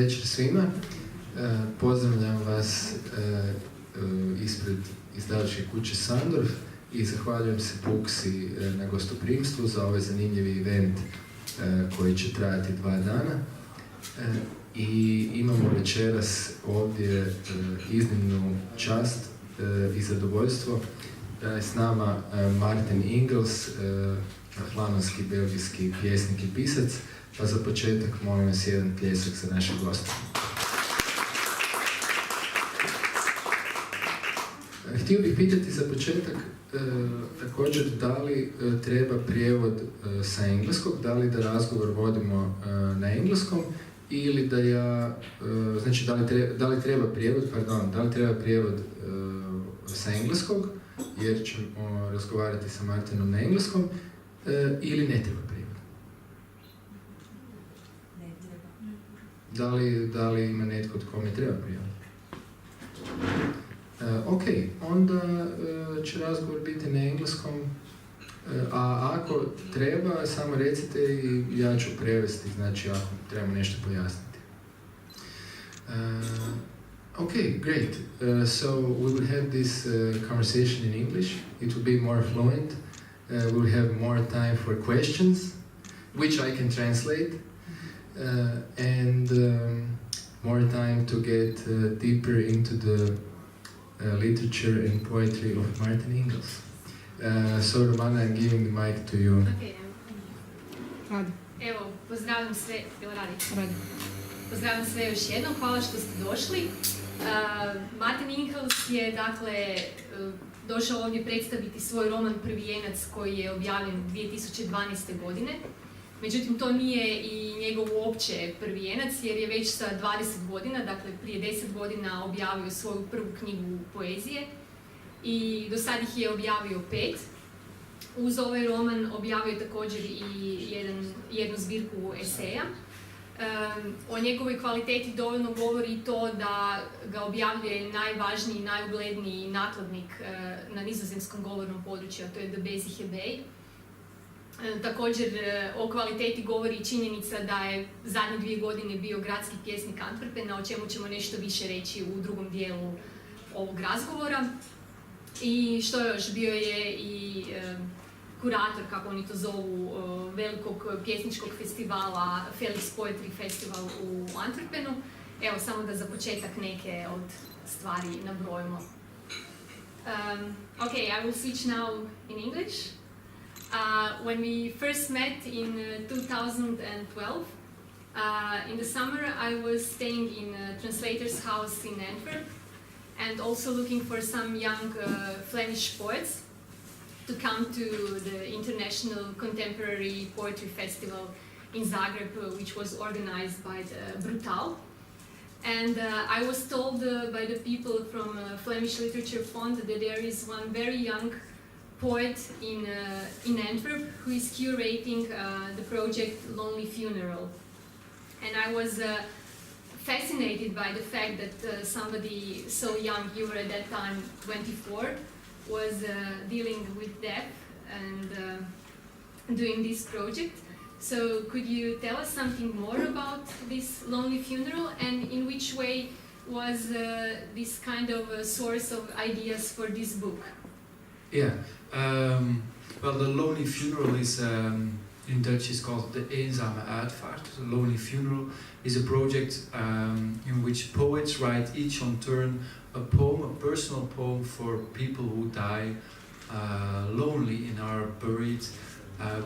večer svima. Pozdravljam vas ispred izdavačke kuće Sandorf i zahvaljujem se Booksi na gostoprimstvu za ovaj zanimljivi event koji će trajati 2 dana. I imamo večeras ovdje iznimnu čast i zadovoljstvo da je s nama Maarten Inghels, flamanski, belgijski pjesnik i pisac. Pa za početak molim vas jedan pljesak za naše goste. Htio bih pitati za početak također da li treba prijevod sa engleskog, da li da razgovor vodimo na engleskom ili da ja, znači da li treba prijevod sa engleskog, jer ćemo razgovarati sa Maartenom na engleskom, ili ne treba prijevod. Da li ima netko od kome treba prijevod? Ok, onda će razgovor biti na engleskom, a ako treba, samo recite i ja ću prevesti, znači ako trebamo nešto pojasniti. Okay, great. So we will have this conversation in English. It will be more fluent. We will have more time for questions, which I can translate, and more time to get deeper into the literature and poetry of Maartena Inghelsa. So Romana, I'm giving the mic to you. Okay. Radi. Evo, pozdravljam sve, radi. Pozdravljam sve još jednom, hvala što ste došli. Maarten Inghels je dakle došao ovdje predstaviti svoj roman Prvijenac koji je objavljen 2012. godine. Međutim, to nije i njegov uopće prvijenac jer je već sa 20 godina, dakle prije 10 godina objavio svoju prvu knjigu poezije i do sad ih je objavio 5. Uz ovaj roman objavio je također i jednu zbirku eseja. O njegovoj kvaliteti dovoljno govori i to da ga objavljuje najvažniji, najugledniji nakladnik na nizozemskom govornom području, a to je de Bezige. Također o kvaliteti govori i činjenica da je zadnje 2 godine bio gradski pjesnik Antwerpena, o čemu ćemo nešto više reći u drugom dijelu ovog razgovora. I što još, bio je i kurator, kako oni to zovu, velikog pjesničkog festivala, Felix Poetry Festival u Antwerpenu. Evo, samo da za početak neke od stvari nabrojimo. Okay, I will switch now in English. When we first met in 2012, in the summer I was staying in a translator's house in Antwerp and also looking for some young Flemish poets to come to the International Contemporary Poetry Festival in Zagreb, which was organized by the Brutal. And I was told by the people from Flemish Literature Fund that there is one very young poet in Antwerp who is curating the project Lonely Funeral. And I was fascinated by the fact that somebody so young, you were at that time 24, was dealing with death and doing this project. So could you tell us something more about this Lonely Funeral and in which way was this kind of a source of ideas for this book? Yeah, well, the Lonely Funeral is, in Dutch is called the Eenzame Uitvaart. The Lonely Funeral is a project in which poets write each on turn a poem, a personal poem for people who die lonely and are buried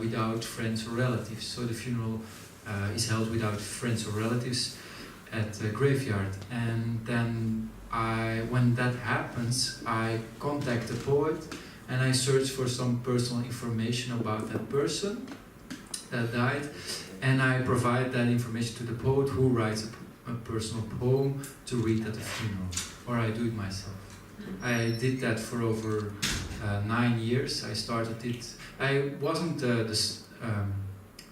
without friends or relatives. So the funeral is held without friends or relatives at the graveyard. And then when that happens, I contact the poet and I search for some personal information about that person that died, and I provide that information to the poet who writes a personal poem to read at the funeral, or I do it myself. I did that for over 9 years. I started it. I wasn't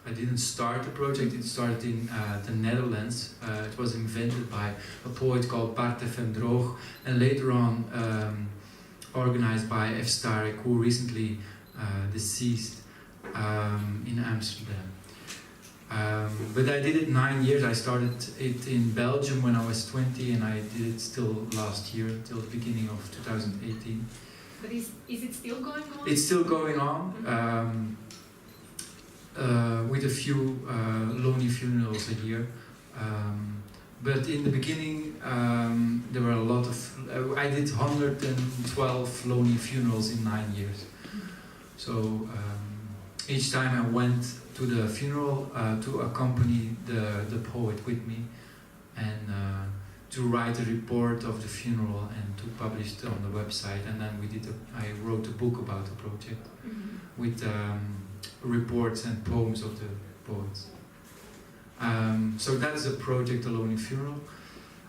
I didn't start the project. It started in the Netherlands. It was invented by a poet called Bart van Droog, and later on organized by F. Starek, who recently deceased in Amsterdam. But I did it 9 years. I started it in Belgium when I was 20, and I did it still last year, till the beginning of 2018. But is it still going on? It's still going on, with a few lonely funerals a year. But in the beginning, there were a lot of... I did 112 lonely funerals in 9 years. So each time I went to the funeral to accompany the poet with me, and to write a report of the funeral and to publish it on the website. And then I wrote a book about the project with reports and poems of the poets. So that's a project, A Lonely Funeral.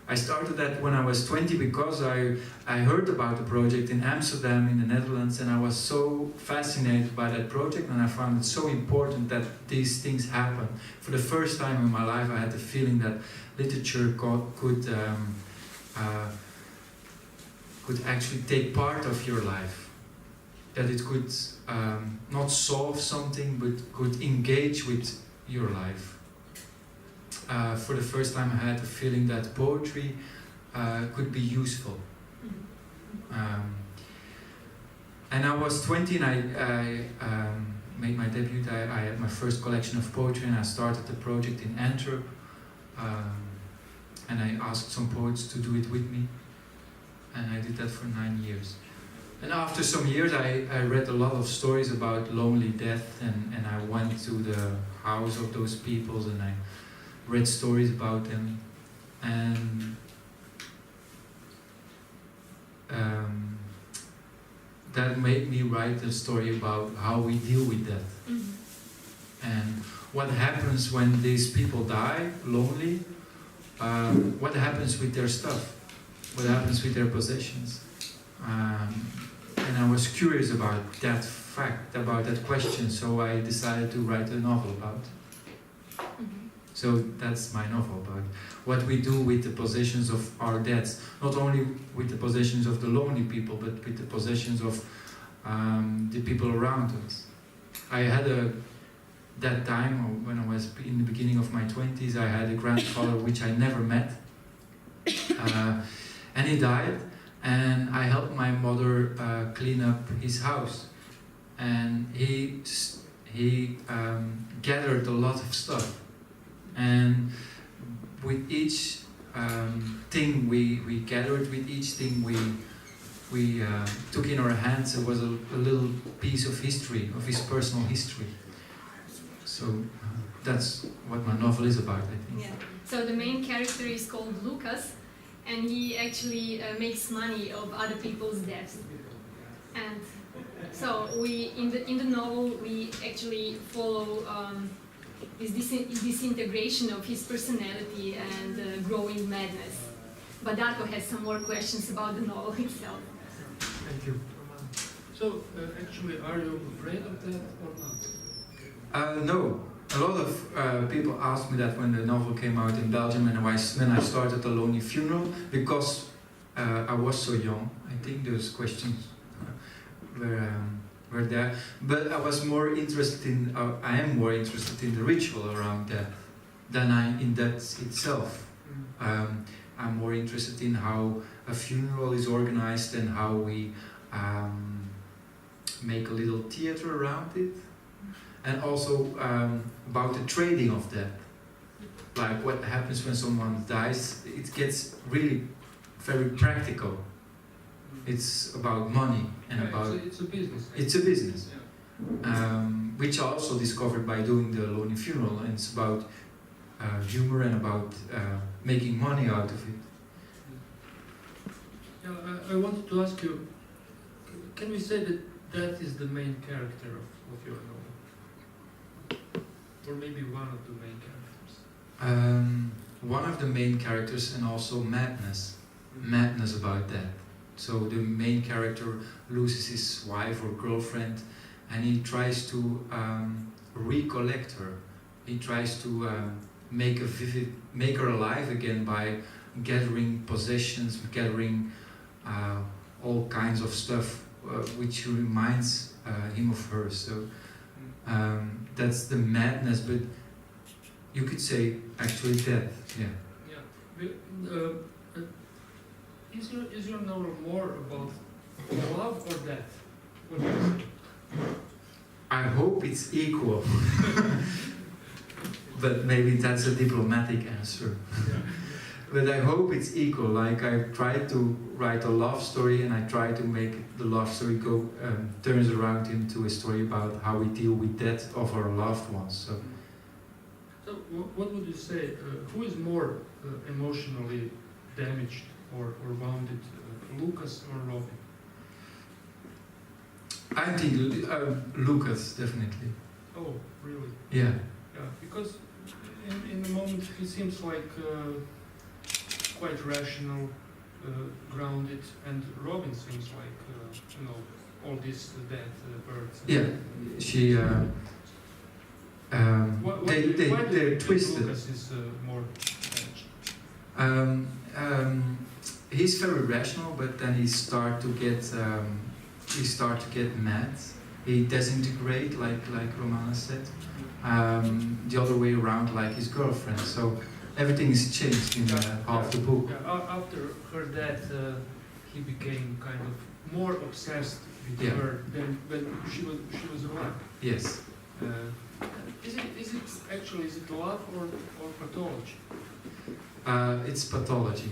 I started that when I was 20 because I heard about the project in Amsterdam in the Netherlands, and I was so fascinated by that project, and I found it so important that these things happen. For the first time in my life I had the feeling that literature could actually take part of your life. That it could not solve something but could engage with your life. For the first time I had the feeling that poetry could be useful. And I was 20 and I made my debut. I had my first collection of poetry, and I started the project in Antwerp. And I asked some poets to do it with me. And I did that for 9 years. And after some years I read a lot of stories about lonely death, and I went to the house of those people and I read stories about them, and that made me write a story about how we deal with death. And what happens when these people die lonely, what happens with their stuff, what happens with their possessions. And I was curious about that fact, about that question, so I decided to write a novel about it. So that's my novel, about what we do with the possessions of our deads. Not only with the possessions of the lonely people, but with the possessions of the people around us. I had that time, when I was in the beginning of my 20s, I had a grandfather which I never met. And he died, and I helped my mother clean up his house. And he gathered a lot of stuff. And with each thing we gathered, with each thing we took in our hands, it was a little piece of history, of his personal history. So that's what my novel is about, I think. Yeah. So the main character is called Lucas, and he actually makes money of other people's deaths. And so in the novel we actually follow is this disintegration of his personality and growing madness. But Darko has some more questions about the novel itself. Thank you. So, actually, are you afraid of that or not? No. A lot of people asked me that when the novel came out in Belgium, and when I started A Lonely Funeral, because I was so young. I think those questions were there, but I was more interested in. I am more interested in the ritual around death than in death itself. I'm more interested in how a funeral is organized and how we make a little theater around it, and also about the trading of death. Like what happens when someone dies, it gets really very practical. It's about money and about... It's a business. It's a business. Yeah. Which I also discovered by doing the Lonely Funeral, and it's about humor and about making money out of it. Yeah, I wanted to ask you, can we say that is the main character of your novel? Or maybe one of the main characters? One of the main characters, and also madness. Madness about that. So the main character loses his wife or girlfriend, and he tries to recollect her. He tries to make her alive again by gathering possessions, gathering all kinds of stuff which reminds him of her. So that's the madness, but you could say actually death. Yeah. Is your novel more about love or death? What do you say? I hope it's equal, but maybe that's a diplomatic answer. Yeah. But I hope it's equal. Like I try to write a love story, and I try to make the love story turns around into a story about how we deal with death of our loved ones. So what would you say? Who is more emotionally damaged or wounded, Lucas or Robin? I think Lucas, definitely. Oh, really? Yeah. Yeah, because in the moment he seems like quite rational, grounded, and Robin seems like all these dead birds. Yeah, she. They're twisted. Lucas is more damaged? He's very rational, but then he start to get mad. He disintegrate, like Romana said. The other way around, like his girlfriend. So everything is changed in half the book. Yeah, after her death, he became kind of more obsessed with her than when she was alive. Yes. Is it love or pathology? It's pathology.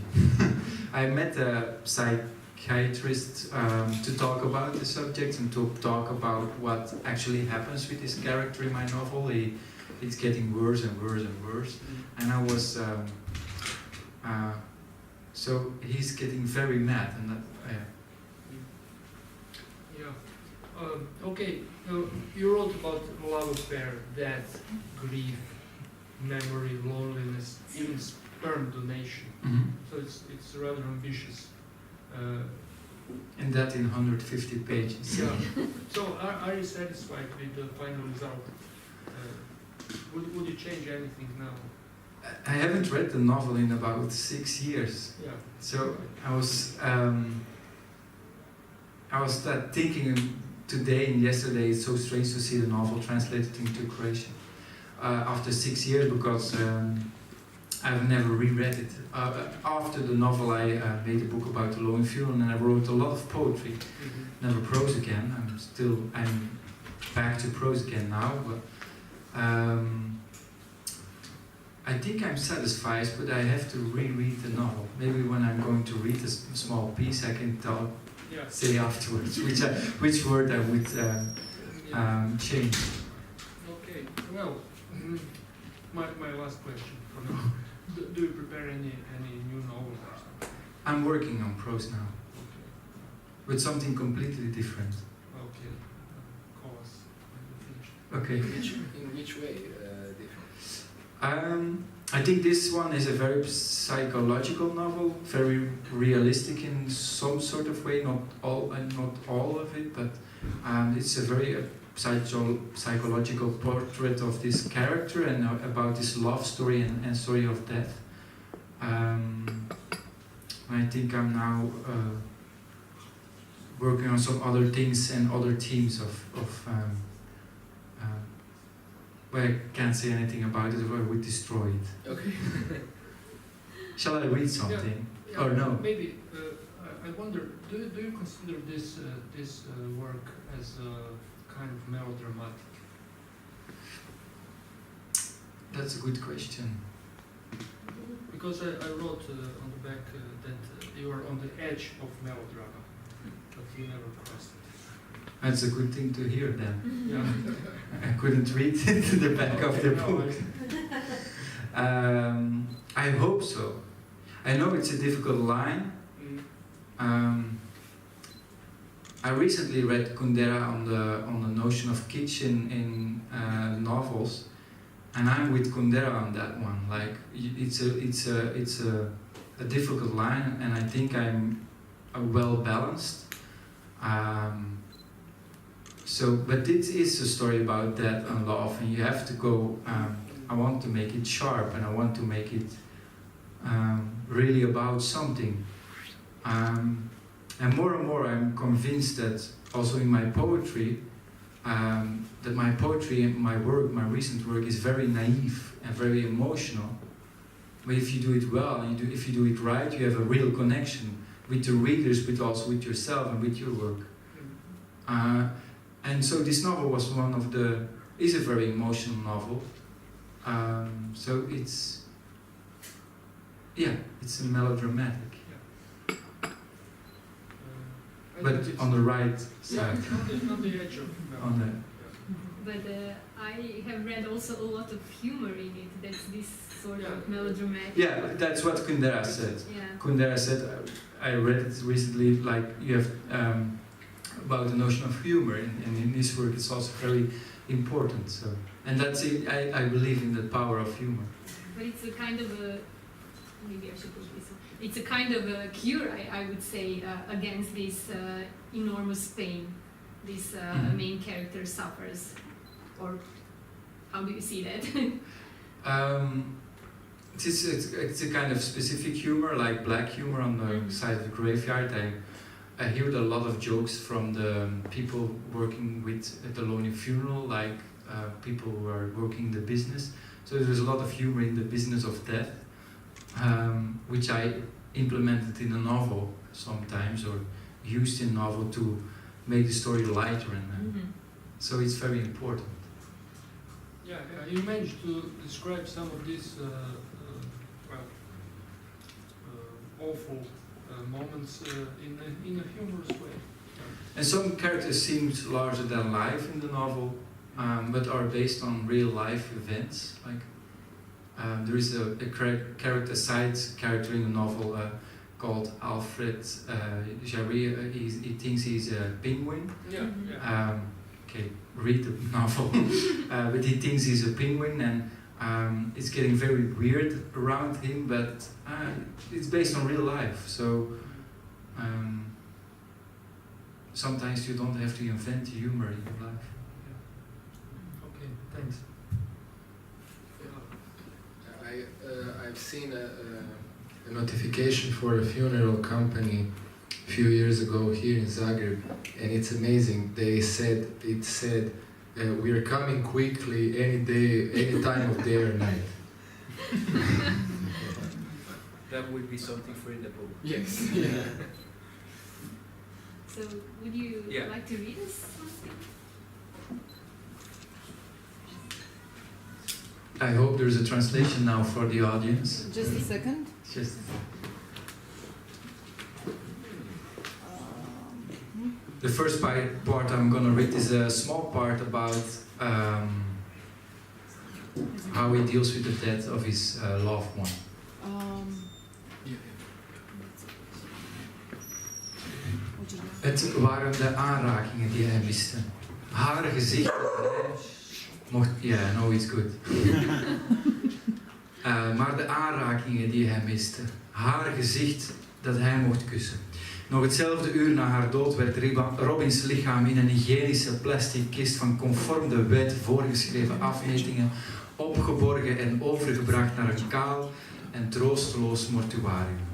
I met a psychiatrist to talk about the subject and to talk about what actually happens with this character in my novel. It's getting worse and worse and worse. And I was, so he's getting very mad. And that, okay, you wrote about love affair, death, grief, memory, loneliness, even sperm donation. So it's rather ambitious. And that in 150 pages. Yeah. So are you satisfied with the final result? Would you change anything now? I haven't read the novel in about 6 years. Yeah. So I was thinking today and yesterday. It's so strange to see the novel translated into Croatian after 6 years, because I've never reread it. After the novel, I made a book about the Lone Funeral, and I wrote a lot of poetry. Never prose again. I'm back to prose again now, but I think I'm satisfied, but I have to reread the novel. Maybe when I'm going to read a small piece, I can say afterwards which word I would change. Okay. Well, my last question for now. Do you prepare any new novel or something? I'm working on prose now, Okay. with something completely different. Okay. Call us when you finish. Okay. In which way different? I think this one is a very psychological novel, very realistic in some sort of way. Not all of it, but it's a very psychological portrait of this character and about this love story and story of death. I think I'm now working on some other things and other themes of but I can't say anything about it or I would destroy it. Okay. Shall I read something? Yeah, Or no? Maybe I wonder. Do you consider this work as kind of melodramatic? That's a good question. Because I wrote on the back that you are on the edge of melodrama, but you never crossed it. That's a good thing to hear then. Yeah. I couldn't read into the back of the book. I hope so. I know it's a difficult line. I recently read Kundera on the notion of kitsch in novels, and I'm with Kundera on that one. Like it's a difficult line, and I think I'm well balanced. But it is a story about death and love, and you have to go. I want to make it sharp, and I want to make it really about something. And more I'm convinced that also in my poetry, that my poetry and my work, my recent work, is very naive and very emotional. But if you do it well, and if you do it right, you have a real connection with the readers, but also with yourself and with your work. And so this novel is a very emotional novel. So it's a melodramatic. But on the right side. On the edge of But I have read also a lot of humor in it. That's this sort of melodramatic. Yeah, that's what Kundera said. Yeah. Kundera said, I read it recently, like you have about the notion of humor, and in this work it's also very important. So, and that's it. I believe in the power of humor. But it's a kind of a, maybe I should put this on. It's a kind of a cure, I would say, against this enormous pain this main character suffers. Or how do you see that? It's a kind of specific humor, like black humor on the side of the graveyard. I heard a lot of jokes from the people working at the Lonely Funeral, like people who are working in the business. So there's a lot of humor in the business of death, which I implemented in a novel sometimes, or used in novel to make the story lighter, and so it's very important. Yeah, you managed to describe some of these awful moments in a humorous way. And some characters seem larger than life in the novel, but are based on real life events. Like there is a side character in the novel called Alfred Jarry. He thinks he's a penguin. Okay, read the novel. But he thinks he's a penguin, and it's getting very weird around him, but it's based on real life. So sometimes you don't have to invent humor in your life. Okay, thanks. I've seen a notification for a funeral company a few years ago here in Zagreb, and it's amazing. It said, we are coming quickly any day, any time of day or night. That would be something for in the book. Yes. Yeah. So would you like to read us something? I hope there's a translation now for the audience. Just a second. Just. The first part I'm going to read is a small part about how he deals with the death of his loved one. Het waren de aanrakingen die hij miste. Haar gezicht dat hij mocht... Yeah, no, it's good. Maar de aanrakingen die hij miste. Haar gezicht dat hij mocht kussen. Nog hetzelfde uur na haar dood werd Robins lichaam in een hygiënische plastic kist van conform de wet voorgeschreven afmetingen opgeborgen en overgebracht naar een kaal en troosteloos mortuarium.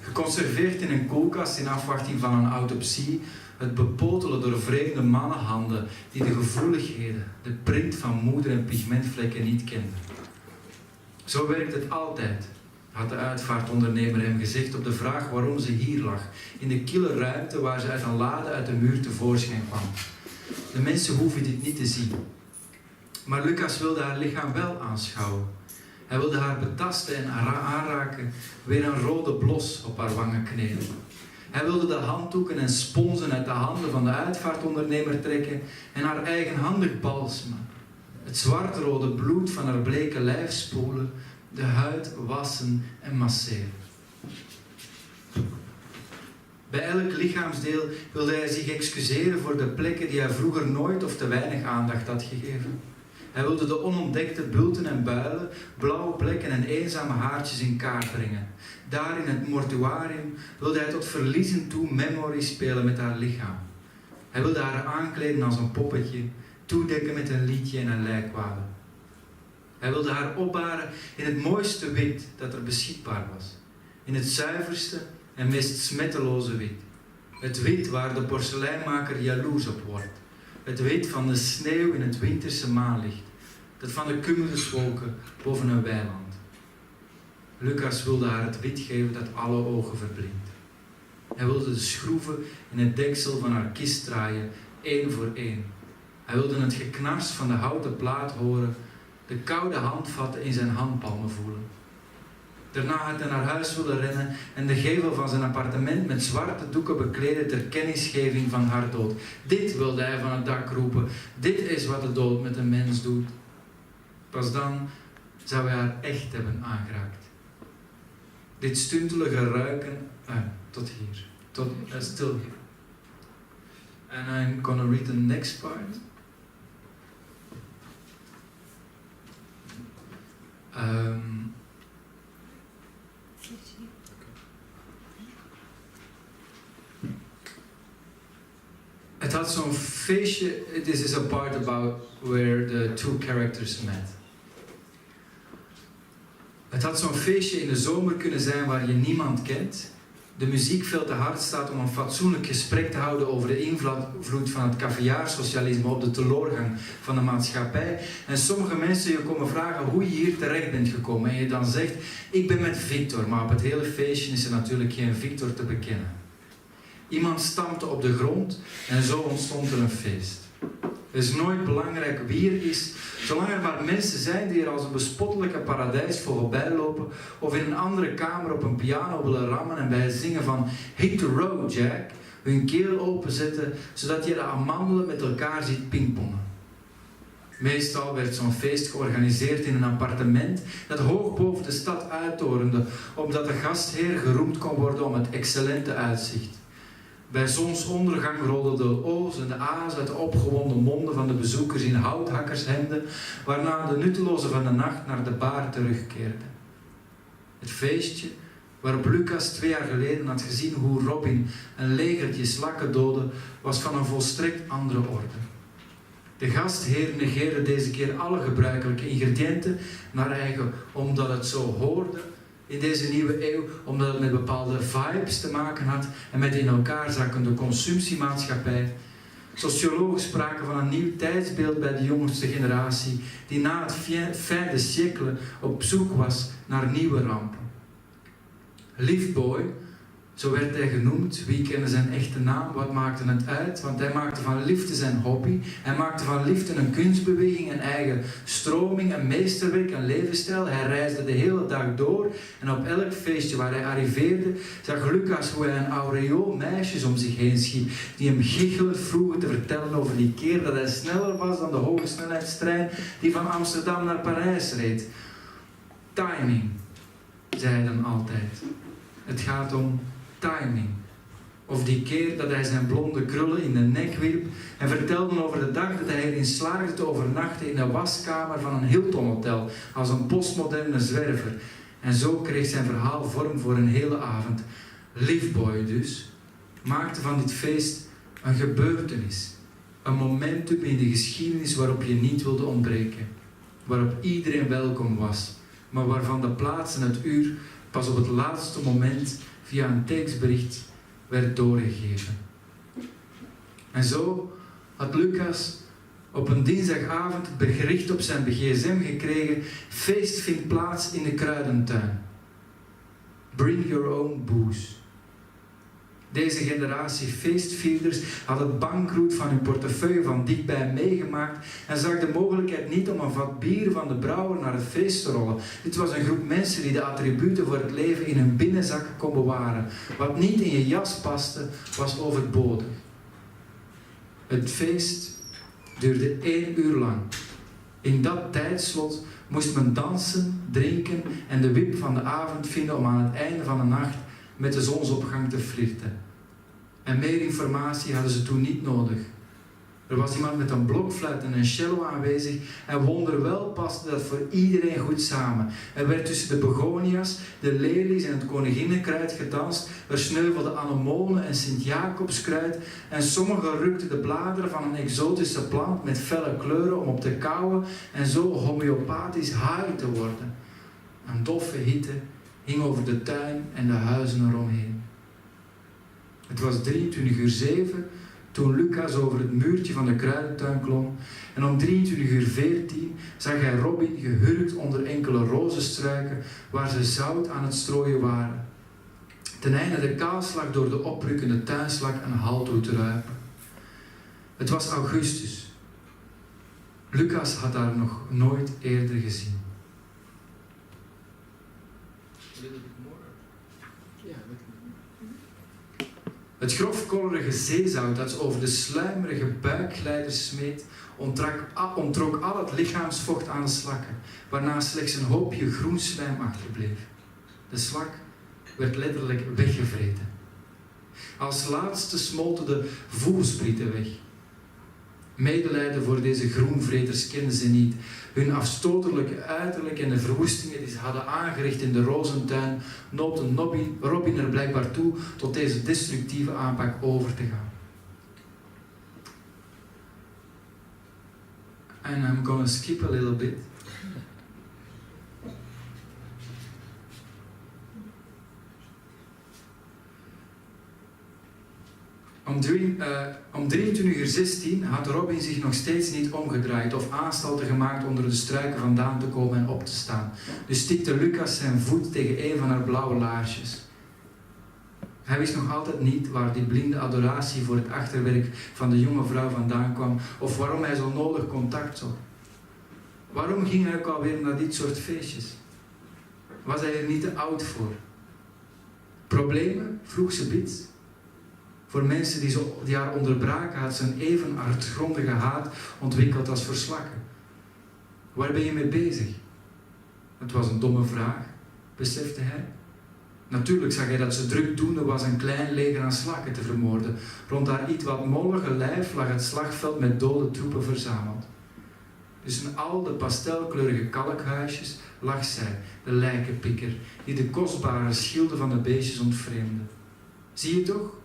Geconserveerd in een koelkast in afwachting van een autopsie, het bepotelen door vreemde mannenhanden die de gevoeligheden, de print van moeder- en pigmentvlekken niet kenden. Zo werkt het altijd, had de uitvaartondernemer hem gezegd op de vraag waarom ze hier lag, in de kille ruimte waar ze uit een lade uit de muur tevoorschijn kwam. De mensen hoeven dit niet te zien. Maar Lucas wilde haar lichaam wel aanschouwen. Hij wilde haar betasten en aanraken, weer een rode blos op haar wangen kneden. Hij wilde de handdoeken en sponsen uit de handen van de uitvaartondernemer trekken en haar eigenhandig balsemen. Het zwartrode bloed van haar bleke lijf spoelen, de huid wassen en masseren. Bij elk lichaamsdeel wilde hij zich excuseren voor de plekken die hij vroeger nooit of te weinig aandacht had gegeven. Hij wilde de onontdekte bulten en builen, blauwe plekken en eenzame haartjes in kaart brengen. Daar in het mortuarium wilde hij tot verliezen toe memory spelen met haar lichaam. Hij wilde haar aankleden als een poppetje, toedekken met een liedje en een lijkwade. Hij wilde haar opbaren in het mooiste wit dat er beschikbaar was. In het zuiverste en meest smetteloze wit. Het wit waar de porseleinmaker jaloers op wordt. Het wit van de sneeuw in het winterse maanlicht. Dat van de cumuluswolken boven een weiland. Lucas wilde haar het wit geven dat alle ogen verblindt. Hij wilde de schroeven in het deksel van haar kist draaien, één voor één. Hij wilde het geknars van de houten plaat horen, de koude handvatten in zijn handpalmen voelen. Daarna had hij naar huis willen rennen en de gevel van zijn appartement met zwarte doeken bekleden ter kennisgeving van haar dood. Dit wilde hij van het dak roepen. Dit is wat de dood met een mens doet. Pas dan zou hij haar echt hebben aangeraakt. Dit stuntelige ruiken, tot hier. Still here. And I'm gonna read the next part. Het had zo'n feestje, this is a part about where the two characters met. Het had zo'n feestje in de zomer kunnen zijn waar je niemand kent. De muziek veel te hard staat om een fatsoenlijk gesprek te houden over de invloed van het caviarsocialisme op de teloorgang van de maatschappij. En sommige mensen je komen vragen hoe je hier terecht bent gekomen. En je dan zegt, ik ben met Victor, maar op het hele feestje is er natuurlijk geen Victor te bekennen. Iemand stampte op de grond en zo ontstond er een feest. Het is nooit belangrijk wie er is, zolang er maar mensen zijn die er als een bespottelijke paradijsvogel voorbij lopen of in een andere kamer op een piano willen rammen en bij het zingen van Hit the Road Jack hun keel openzetten, zodat je de amandelen met elkaar ziet pingpongen. Meestal werd zo'n feest georganiseerd in een appartement dat hoog boven de stad uittorende, omdat de gastheer geroemd kon worden om het excellente uitzicht. Bij zonsondergang rolden de O's en de A's uit de opgewonden monden van de bezoekers in houthakkershemden, waarna de nuttelozen van de nacht naar de bar terugkeerden. Het feestje waarop Lucas 2 jaar geleden had gezien hoe Robin een legertje slakken doodde, was van een volstrekt andere orde. De gastheer negeerde deze keer alle gebruikelijke ingrediënten naar eigen, omdat het zo hoorde in deze nieuwe eeuw, omdat het met bepaalde vibes te maken had en met in elkaar zakkende consumptiemaatschappij. Sociologen spraken van een nieuw tijdsbeeld bij de jongste generatie, die na het fin de siècle op zoek was naar nieuwe rampen. Liftboy, zo werd hij genoemd. Wie kende zijn echte naam? Wat maakte het uit? Want hij maakte van liften zijn hobby. Hij maakte van liften een kunstbeweging, een eigen stroming, een meesterwerk, een levensstijl. Hij reisde de hele dag door en op elk feestje waar hij arriveerde, zag Lucas hoe hij een aureool meisjes om zich heen schiep, die hem gichelend vroegen te vertellen over die keer dat hij sneller was dan de hoge snelheidstrein die van Amsterdam naar Parijs reed. Timing, zei hij dan altijd. Het gaat om timing. Of die keer dat hij zijn blonde krullen in de nek wierp en vertelde over de dag dat hij erin slaagde te overnachten in de waskamer van een Hilton hotel als een postmoderne zwerver. En zo kreeg zijn verhaal vorm voor een hele avond. Liftboy dus maakte van dit feest een gebeurtenis. Een momentum in de geschiedenis waarop je niet wilde ontbreken. Waarop iedereen welkom was, maar waarvan de plaats en het uur pas op het laatste moment via een tekstbericht werd doorgegeven. En zo had Lucas op een dinsdagavond het bericht op zijn gsm gekregen: feest vindt plaats in de kruidentuin. Bring your own booze. Deze generatie feestvierders had het bankroet van hun portefeuille van dichtbij meegemaakt en zag de mogelijkheid niet om een vat bier van de brouwer naar het feest te rollen. Dit was een groep mensen die de attributen voor het leven in hun binnenzak kon bewaren. Wat niet in je jas paste, was overbodig. Het feest duurde 1 uur lang. In dat tijdslot moest men dansen, drinken en de wip van de avond vinden om aan het einde van de nacht met de zonsopgang te flirten. En meer informatie hadden ze toen niet nodig. Er was iemand met een blokfluit en een cello aanwezig en wonderwel paste dat voor iedereen goed samen. Er werd tussen de begonia's, de lelies en het koninginnenkruid gedanst. Er sneuvelde anemonen en Sint-Jacobskruid en sommigen rukten de bladeren van een exotische plant met felle kleuren om op te kauwen en zo homeopathisch high te worden. Een doffe hitte hing over de tuin en de huizen eromheen. Het was 23:07 toen Lucas over het muurtje van de kruidentuin klom en om 23:14 zag hij Robin gehurkt onder enkele rozenstruiken waar ze zout aan het strooien waren. Ten einde de kaalslag door de oprukkende tuinslak een halt toe te ruipen. Het was augustus. Lucas had haar nog nooit eerder gezien. Het grofkollerige zeezout dat over de sluimerige buikglijders smeet, onttrok al het lichaamsvocht aan de slakken, waarna slechts een hoopje groen slijm achterbleef. De slak werd letterlijk weggevreten. Als laatste smolten de voelsprieten weg. Medelijden voor deze groenvreters kenden ze niet. Hun afstotelijke uiterlijk en de verwoestingen die ze hadden aangericht in de rozentuin noopten Robin er blijkbaar toe tot deze destructieve aanpak over te gaan. And I'm gonna skip a little bit. Om 23:16 had Robin zich nog steeds niet omgedraaid of aanstalten gemaakt onder de struiken vandaan te komen en op te staan. Dus tikte Lucas zijn voet tegen een van haar blauwe laarsjes. Hij wist nog altijd niet waar die blinde adoratie voor het achterwerk van de jonge vrouw vandaan kwam of waarom hij zo nodig contact zocht. Waarom ging hij ook alweer naar dit soort feestjes? Was hij er niet te oud voor? Problemen? Vroeg ze bits. Voor mensen die haar onderbraken had ze een even hartgrondige haat ontwikkeld als voor slakken. Waar ben je mee bezig? Het was een domme vraag, besefte hij. Natuurlijk zag hij dat ze drukdoende was een klein leger aan slakken te vermoorden. Rond haar iets wat mollige lijf lag het slagveld met dode troepen verzameld. Tussen al de pastelkleurige kalkhuisjes lag zij, de lijkenpikker, die de kostbare schilden van de beestjes ontvreemde. Zie je toch?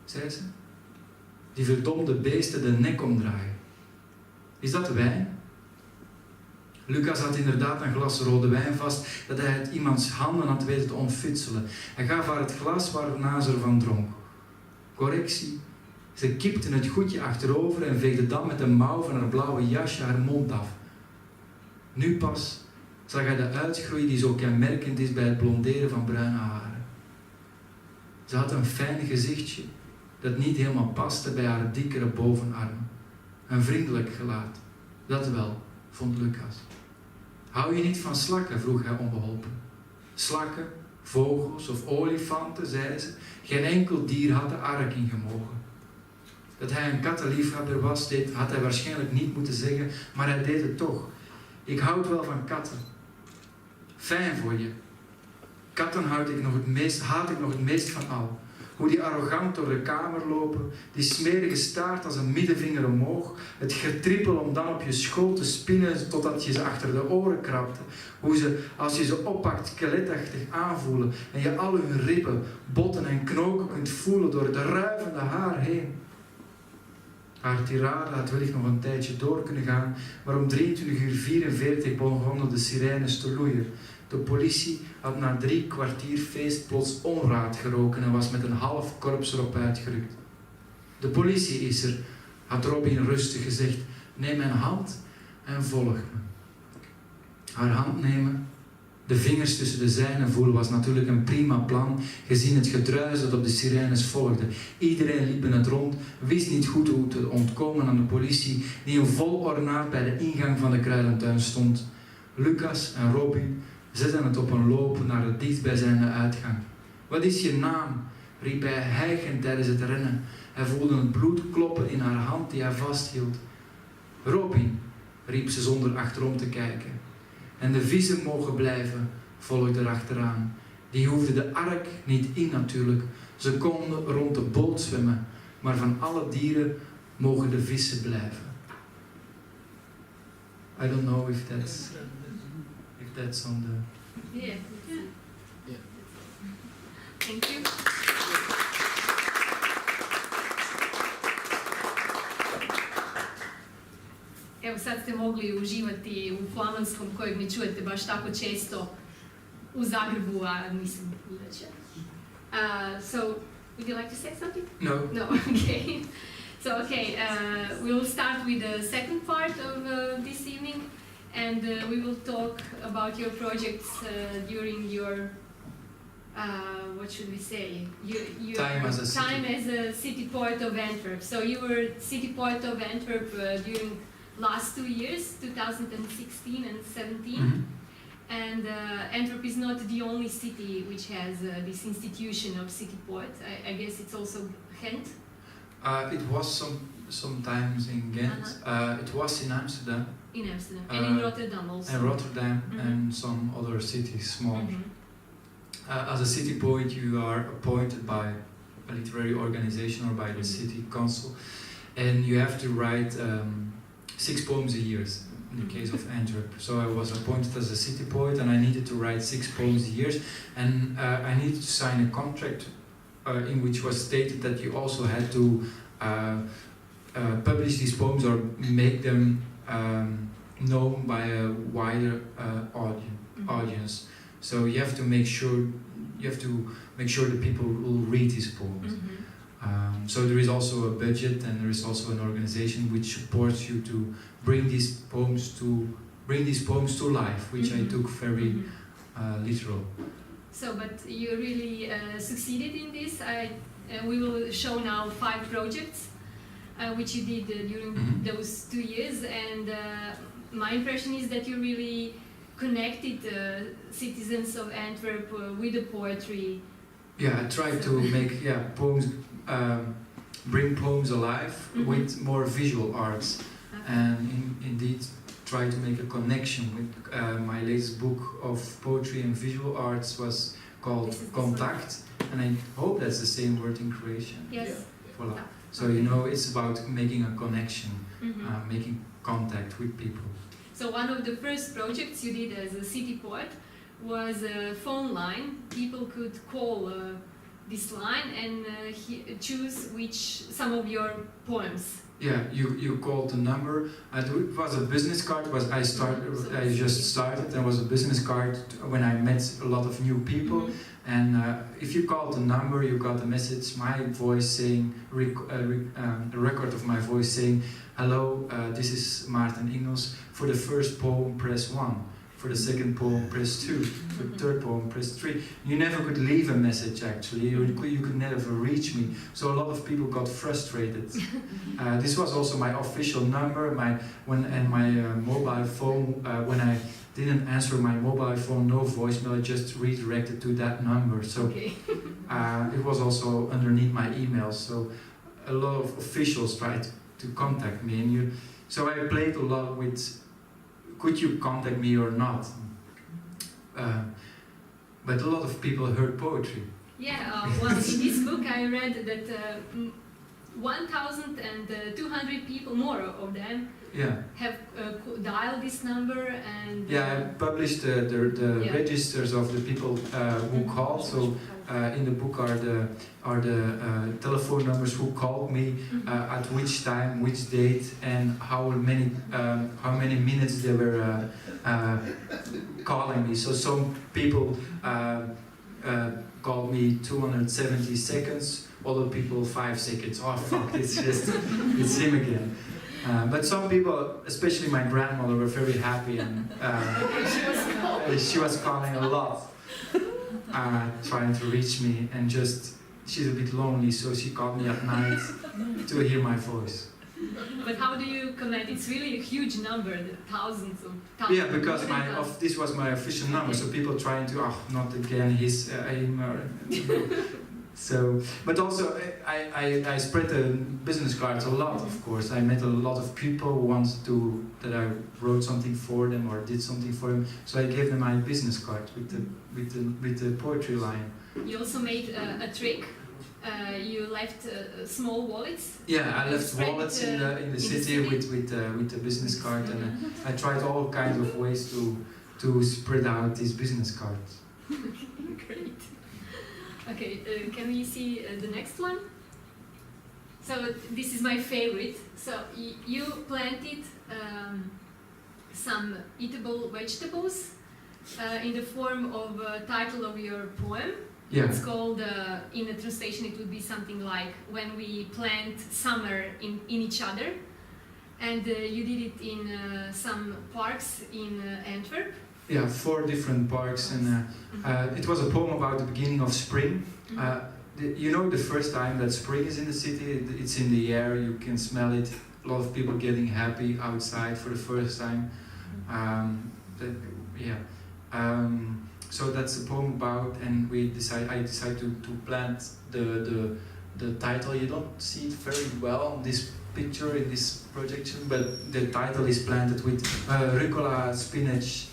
Zei ze. Die verdomde beesten de nek omdraaien. Is dat wijn? Lucas had inderdaad een glas rode wijn vast dat hij uit iemands handen had weten te ontfutselen. Hij gaf haar het glas waarna ze ervan dronk. Correctie. Ze kipte het goedje achterover en veegde dan met de mouw van haar blauwe jasje haar mond af. Nu pas zag hij de uitgroei die zo kenmerkend is bij het blonderen van bruine haren. Ze had een fijn gezichtje dat niet helemaal paste bij haar dikkere bovenarm. Een vriendelijk gelaat. Dat wel, vond Lucas. Hou je niet van slakken? Vroeg hij onbeholpen. Slakken, vogels of olifanten, zei ze. Geen enkel dier had de ark ingemogen. Dat hij een kattenliefhebber was, had hij waarschijnlijk niet moeten zeggen, maar hij deed het toch. Ik houd wel van katten. Fijn voor je. Katten haat ik nog het meest van al. Hoe die arrogant door de kamer lopen, die smerige staart als een middenvinger omhoog, het getrippel om dan op je schoot te spinnen totdat je ze achter de oren krabte. Hoe ze, als je ze oppakt, skeletachtig aanvoelen en je al hun ribben, botten en knoken kunt voelen door het ruivende haar heen. Haar tirade had wellicht nog een tijdje door kunnen gaan, maar om 23:44 begonnen de sirenes te loeien. De politie had na 3 kwartier feest plots onraad geroken en was met een half korps erop uitgerukt. De politie is er, had Robin rustig gezegd. Neem mijn hand en volg me. Haar hand nemen, de vingers tussen de zijne voelen was natuurlijk een prima plan, gezien het gedruis dat op de sirenes volgde. Iedereen liep in het rond, wist niet goed hoe te ontkomen aan de politie, die in vol ornaat bij de ingang van de kruidentuin stond. Lucas en Robin zetten het op een loop naar de dichtstbijzijnde uitgang. Wat is je naam? Riep hij hijgend tijdens het rennen. Hij voelde het bloed kloppen in haar hand die hij vasthield. Robin, riep ze zonder achterom te kijken. En de vissen mogen blijven, volgde erachteraan. Die hoefden de ark niet in natuurlijk. Ze konden rond de boot zwemmen. Maar van alle dieren mogen de vissen blijven. I don't know if that's on the... Yeah. Thank you. Evo sad ste mogli uživati u flamanskom kojeg ne čujete baš tako često u Zagrebu, a mislim inače. So Would you like to say something? No. No, okay. So, okay, we will start with the second part of this evening, and we will talk about your projects during your, what should we say? Your Time as a city poet of Antwerp. So you were city poet of Antwerp during last 2 years, 2016 and 17. Mhm. And Antwerp is not the only city which has this institution of city poet. I guess it's also Ghent. It was sometimes in Ghent. It was in Amsterdam. In Amsterdam and in Rotterdam also. And Rotterdam Mhm. and some other cities, small. Mhm. As a city poet, you are appointed by a literary organization or by the Mhm. city council, and you have to write 6 poems a year. In the case of Antwerp, so I was appointed as a city poet, and I needed to write 6 poems a year, and I needed to sign a contract in which was stated that you also had to publish these poems or make them known by a wider audience. So you have to make sure that people will read these poems. So there is also a budget, and there is also an organization which supports you to bring these poems to life, which I took very literal. So, but you really succeeded in this. We will show now 5 projects which you did during those 2 years, and my impression is that you really connected citizens of Antwerp with the poetry. Yeah, I tried to make poems, bring poems alive with more visual arts, and indeed try to make a connection with my latest book of poetry and visual arts was called Contact, and I hope that's the same word in Croatian. Yes. Voilà. So you know, it's about making a connection, making contact with people. So one of the first projects you did as a city poet was a phone line. People could call this line and choose some of your poems. Yeah, you called the number. It was a business card. I just started. There was a business card when I met a lot of new people. And if you called the number, you got a message, my voice saying, a record of my voice saying, "Hello, this is Maartena Inghelsa. For the first poem, press 1. For the second poem, press 2. For the third poem, press 3. You never could leave a message, actually. You could never reach me. So a lot of people got frustrated. This was also my official number. My mobile phone. When I didn't answer my mobile phone, no voicemail. I just redirected to that number. So it was also underneath my email. So a lot of officials tried to contact me, so I played a lot with, could you contact me or not? But a lot of people heard poetry. Yeah, well, in this book I read that 1,200 people, more of them, have dialed this number, and I published the registers of the people who called. So in the book are the telephone numbers who called me, at which time, which date, and how many minutes they were calling me. So some people called me 270 seconds. Other people 5 seconds. Oh fuck! It's him again. But some people, especially my grandmother, were very happy, and she was calling a lot, trying to reach me, and she's a bit lonely, so she called me at night to hear my voice. But how do you connect? It's really a huge number, thousands. Yeah, because this was my official number, so people trying to, not again, So, but also I spread the business cards a lot, of course. I met a lot of people who wanted that I wrote something for them or did something for them. So I gave them my business card with the poetry line. You also made a trick. You left small wallets. Yeah, I left wallets in the city with the business card, and I tried all kinds of ways to spread out these business cards. Great. Okay, can we see the next one? So this is my favorite. So you planted some eatable vegetables in the form of a title of your poem. Yeah. It's called, in the translation it would be something like when we plant summer in each other. And you did it in some parks in Antwerp. Yeah, 4 different parks, and it was a poem about the beginning of spring. You know, the first time that spring is in the city, it's in the air, you can smell it. A lot of people getting happy outside for the first time. So that's a poem about, and I decided to plant the title. You don't see it very well on this picture in this projection, but the title is planted with rucola, spinach,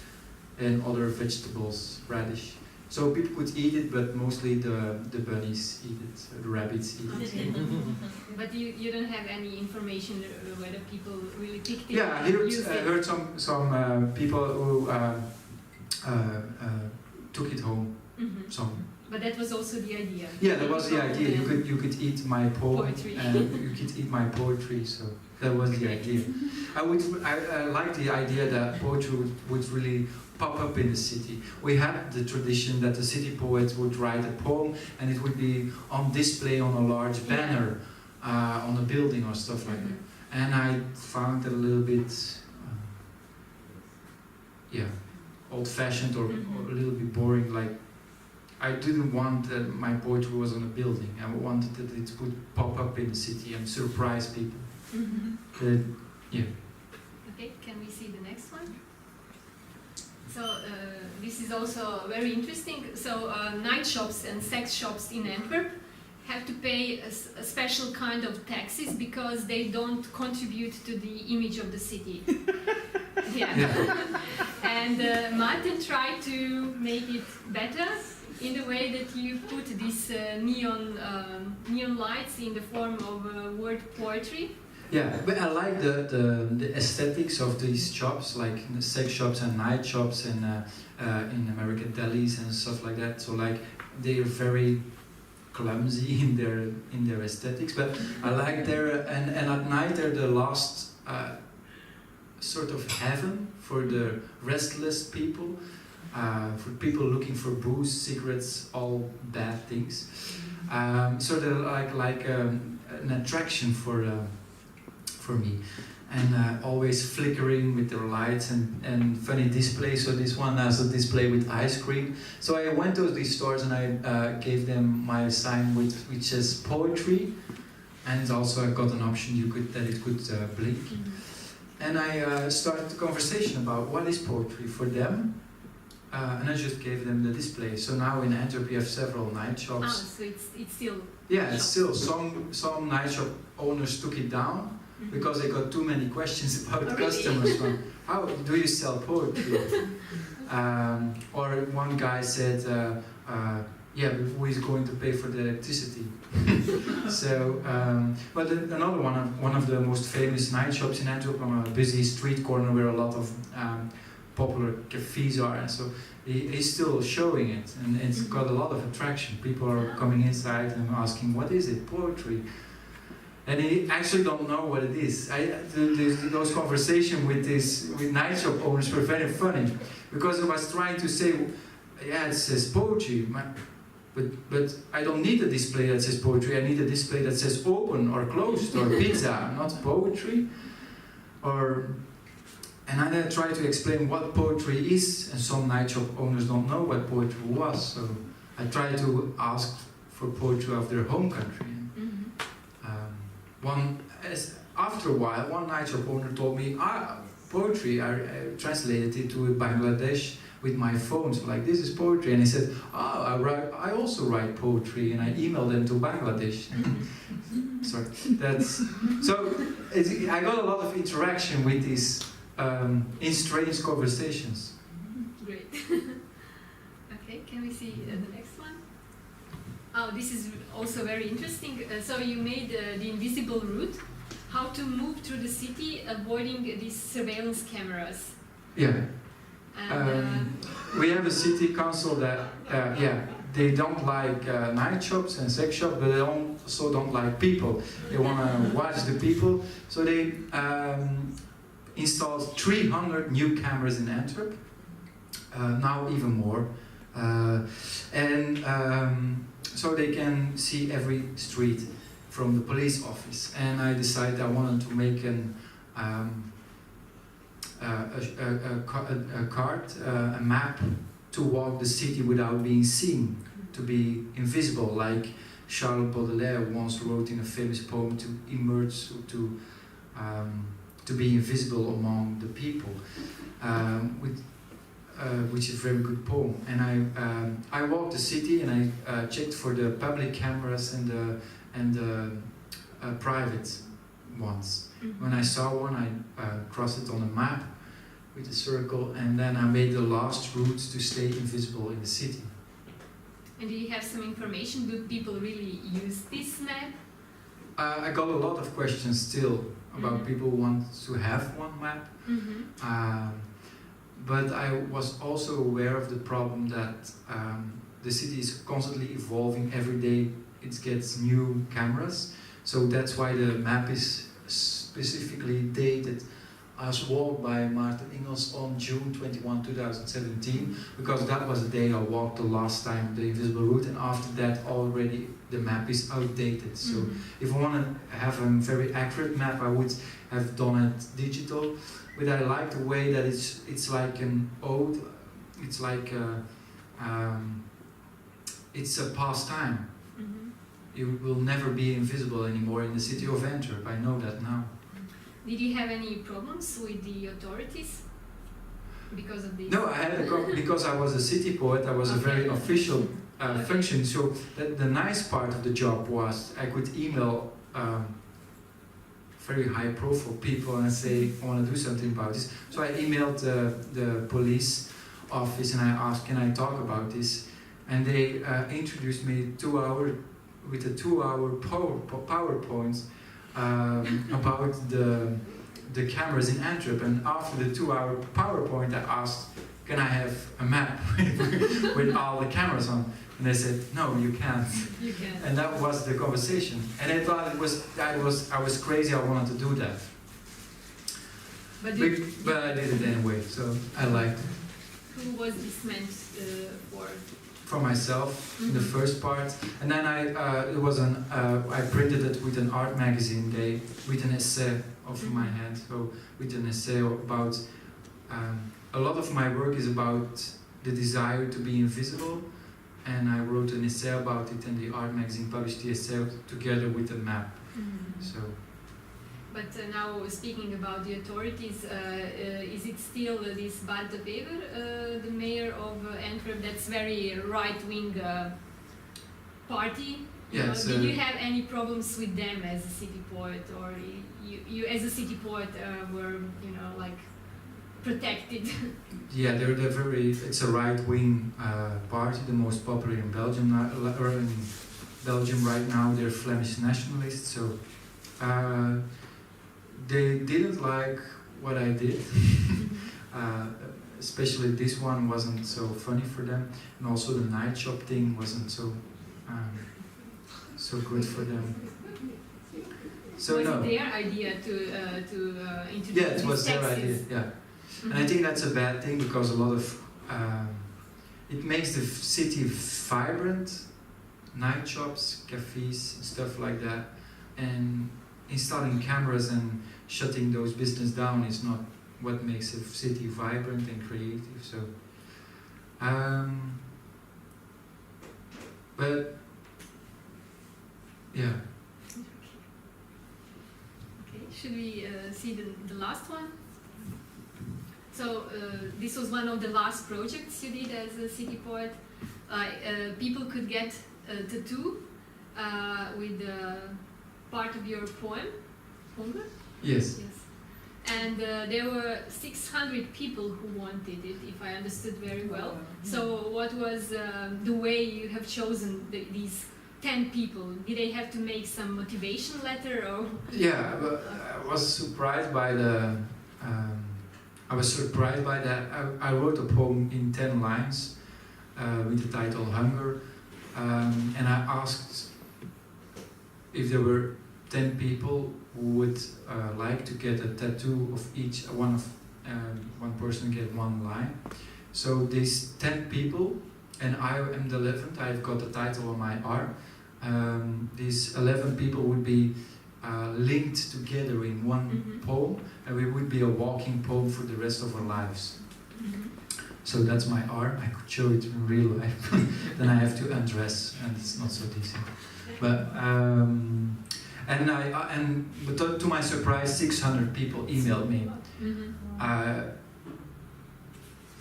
and other vegetables, radish. So people could eat it, but mostly the bunnies eat it, the rabbits eat it. But you don't have any information whether people really picked it? Yeah, I heard some people who took it home. Some. But that was also the idea. Yeah, that was the idea. You could eat my poem, Poetry. and you could eat my poetry. So that was the idea. I like the idea that poetry would really pop up in the city. We had the tradition that the city poet would write a poem and it would be on display on a large banner on a building or stuff like that. And I found it a little bit, old-fashioned or a little bit boring. Like, I didn't want that my poetry was on a building. I wanted that it would pop up in the city and surprise people. Okay, can we see the next one? So this is also very interesting. So night shops and sex shops in Antwerp have to pay a special kind of taxes because they don't contribute to the image of the city. And Maarten tried to make it better in the way that you put these neon lights in the form of word poetry. Yeah, but I like the aesthetics of these shops, like the sex shops and night shops and in American delis and stuff like that. So like they're very clumsy in their aesthetics, but I like and at night they're the last sort of heaven for the restless people, for people looking for booze, cigarettes, all bad things. So they're like an attraction for me, and always flickering with their lights and funny displays. So this one has a display with ice cream. So I went to these stores and I gave them my sign which says poetry, and also I got an option that it could blink. And I started the conversation about what is poetry for them, and I just gave them the display. So now in Antwerp we have several night shops. So it's still. Yeah, it's still some night shop owners took it down. Because they got too many questions about customers. From, how do you sell poetry? Or one guy said, who is going to pay for the electricity? So, but another one of the most famous night shops in Antwerp, on a busy street corner where a lot of popular cafes are, and so he's still showing it, and it's got a lot of attraction. People are coming inside and asking, what is it, poetry? And he actually don't know what it is. Those conversations with night shop owners were very funny, because I was trying to say, yeah, it says poetry, but I don't need a display that says poetry. I need a display that says open or closed or pizza, not poetry. And I try to explain what poetry is, and some night shop owners don't know what poetry was. So I try to ask for poetry of their home country. After a while, one night shop owner told me, poetry, I translated it to Bangladesh with my phone, so like, this is poetry. And he said, I also write poetry, and I emailed them to Bangladesh. Sorry, I got a lot of interaction with these in strange conversations. Great. Okay, can we see the next one? Oh, this is also very interesting. So you made the invisible route, how to move through the city avoiding these surveillance cameras. Yeah. And, we have a city council that, they don't like night shops and sex shops, but they also don't like people. They want to watch the people. So they installed 300 new cameras in Antwerp, now even more. So they can see every street from the police office. And I decided I wanted to make a map to walk the city without being seen, to be invisible, like Charles Baudelaire once wrote in a famous poem, to emerge, to be invisible among the people, which is a very good poem. And I walked the city and I checked for the public cameras and the private ones. When I saw one, I crossed it on a map with a circle, and then I made the last route to stay invisible in the city. And do you have some information? Do people really use this map? I got a lot of questions still about people who want to have one map. But I was also aware of the problem that the city is constantly evolving. Every day it gets new cameras. So that's why the map is specifically dated as walked by Maartena Inghelsa on June 21, 2017, because that was the day I walked the last time the invisible route, and after that already the map is outdated. So if I want to have a very accurate map, I would have done it digital, but I like the way that it's like an ode, it's like it's a pastime. You will never be invisible anymore in the city of Antwerp, I know that now. Did you have any problems with the authorities because of this? No, I had because I was a city poet, I was a very official function, so the nice part of the job was I could email very high profile people and say, I want to do something about this. So I emailed the police office and I asked, can I talk about this? And they introduced me with a 2-hour PowerPoint about the cameras in Antwerp. And after the 2-hour PowerPoint, I asked, can I have a map with all the cameras on? And they said, no, you can't. You can't. And that was the conversation. And I thought I was crazy, I wanted to do that. But I did it anyway, so I liked it. Who was this meant for? For myself in the first part, and then I printed it with an art magazine. With an essay of my hand. So with an essay about a lot of my work is about the desire to be invisible, and I wrote an essay about it, and the art magazine published the essay together with a map. So. But now speaking about the authorities, is it still this Bart de Wever, the mayor of Antwerp, that's very right-wing party? Yes. Did you have any problems with them as a city poet, or you as a city poet were like protected? Yeah, they're very. It's a right-wing party, the most popular in Belgium. In Belgium right now, they're Flemish nationalists. So. They didn't like what I did, especially this one wasn't so funny for them, and also the night shop thing wasn't so good for them. So was it their idea to introduce? Yeah, it was these their idea. Yeah, and I think that's a bad thing because a lot of it makes the city vibrant, night shops, cafes, stuff like that, and installing cameras and shutting those business down is not what makes a city vibrant and creative. So, but yeah. Okay, should we see the last one? So this was one of the last projects you did as a city poet. People could get a tattoo with part of your poem, Hunger? Yes. Yes. And there were 600 people who wanted it, if I understood very well. So what was the way you have chosen these 10 people? Did they have to make some motivation letter or? Yeah, but I was surprised by that. I wrote a poem in 10 lines with the title Hunger, and I asked if there were 10 people who would like to get a tattoo of each one person get one line. So these 10 people and I am the 11th. I've got the title on my arm. These 11 people would be linked together in one poem, and we would be a walking poem for the rest of our lives. So that's my art. I could show it in real life. Then I have to undress, and it's not so decent. But but to my surprise, 600 people emailed me,